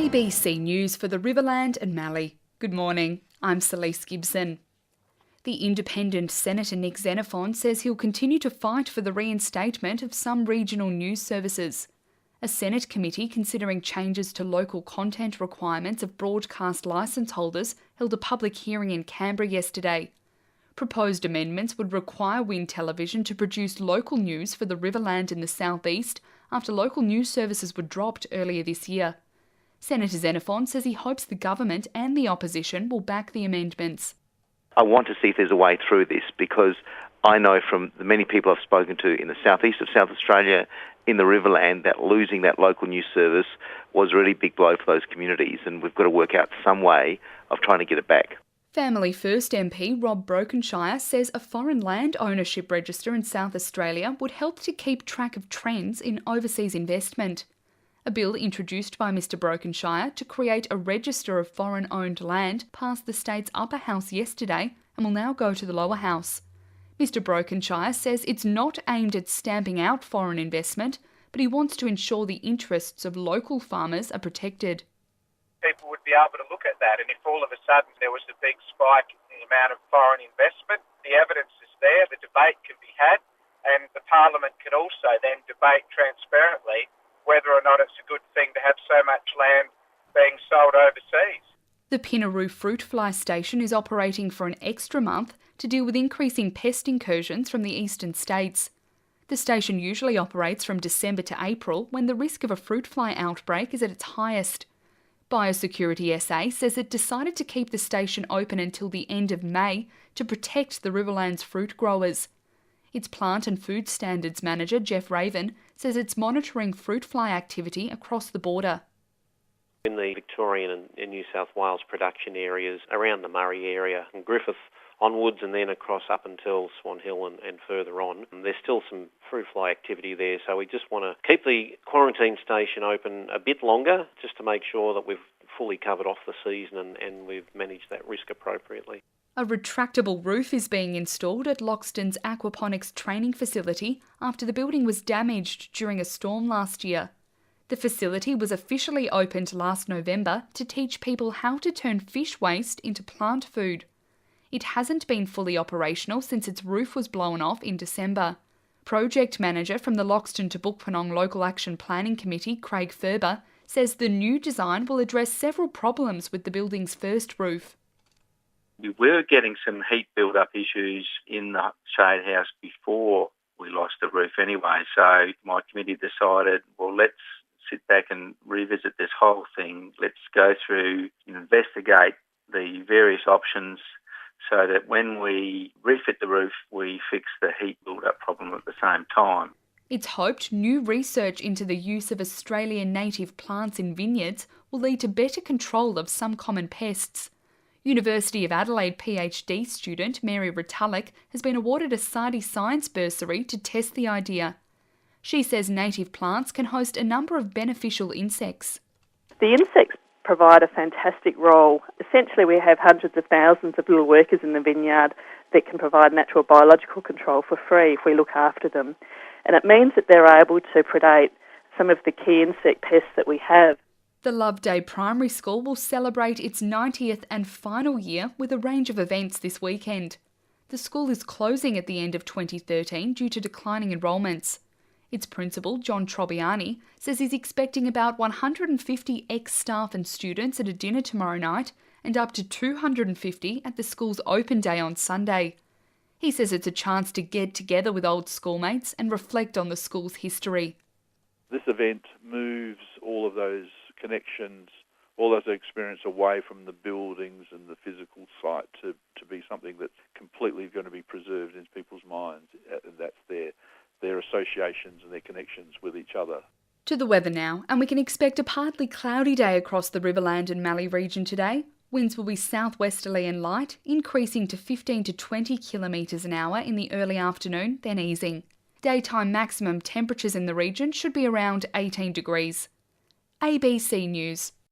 ABC News for the Riverland and Mallee. Good morning, I'm Celeste Gibson. The independent Senator Nick Xenophon says he'll continue to fight for the reinstatement of some regional news services. A Senate committee considering changes to local content requirements of broadcast licence holders held a public hearing in Canberra yesterday. Proposed amendments would require Wind Television to produce local news for the Riverland in the southeast after local news services were dropped earlier this year. Senator Xenophon says he hopes the government and the opposition will back the amendments. I want to see if there's a way through this, because I know from the many people I've spoken to in the southeast of South Australia, in the Riverland, that losing that local news service was a really big blow for those communities, and we've got to work out some way of trying to get it back. Family First MP Rob Brokenshire says a foreign land ownership register in South Australia would help to keep track of trends in overseas investment. A bill introduced by Mr Brokenshire to create a register of foreign-owned land passed the state's upper house yesterday and will now go to the lower house. Mr Brokenshire says it's not aimed at stamping out foreign investment, but he wants to ensure the interests of local farmers are protected. People would be able to look at that, and if all of a sudden there was a big spike in the amount of foreign investment, the evidence is there, the debate can be had, and the Parliament can also then debate transparently whether or not it's a good thing to have so much land being sold overseas. The Pinnaroo Fruit Fly Station is operating for an extra month to deal with increasing pest incursions from the eastern states. The station usually operates from December to April, when the risk of a fruit fly outbreak is at its highest. Biosecurity SA says it decided to keep the station open until the end of May to protect the Riverland's fruit growers. Its Plant and Food Standards Manager, Jeff Raven, says it's monitoring fruit fly activity across the border. In the Victorian and New South Wales production areas, around the Murray area and Griffith onwards, and then across up until Swan Hill and further on, there's still some fruit fly activity there, so we just want to keep the quarantine station open a bit longer just to make sure that we've fully covered off the season and we've managed that risk appropriately. A retractable roof is being installed at Loxton's aquaponics training facility after the building was damaged during a storm last year. The facility was officially opened last November to teach people how to turn fish waste into plant food. It hasn't been fully operational since its roof was blown off in December. Project manager from the Loxton to Bookpurnong Local Action Planning Committee, Craig Ferber, says the new design will address several problems with the building's first roof. We were getting some heat build-up issues in the shade house before we lost the roof anyway, so my committee decided, well, let's sit back and revisit this whole thing. Let's go through and investigate the various options so that when we refit the roof, we fix the heat build-up problem at the same time. It's hoped new research into the use of Australian native plants in vineyards will lead to better control of some common pests. University of Adelaide PhD student Mary Ritulik has been awarded a SARDI Science bursary to test the idea. She says native plants can host a number of beneficial insects. The insects provide a fantastic role. Essentially, we have hundreds of thousands of little workers in the vineyard that can provide natural biological control for free if we look after them. And it means that they're able to predate some of the key insect pests that we have. The Loveday Primary School will celebrate its 90th and final year with a range of events this weekend. The school is closing at the end of 2013 due to declining enrolments. Its principal, John Trobiani, says he's expecting about 150 ex-staff and students at a dinner tomorrow night and up to 250 at the school's open day on Sunday. He says it's a chance to get together with old schoolmates and reflect on the school's history. This event moves all of those connections, all those experience away from the buildings and the physical site to be something that's completely going to be preserved in people's minds. That's their associations and their connections with each other. To the weather now, and we can expect a partly cloudy day across the Riverland and Mallee region today. Winds will be southwesterly and light, increasing to 15 to 20 kilometres an hour in the early afternoon, then easing. Daytime maximum temperatures in the region should be around 18 degrees. ABC News.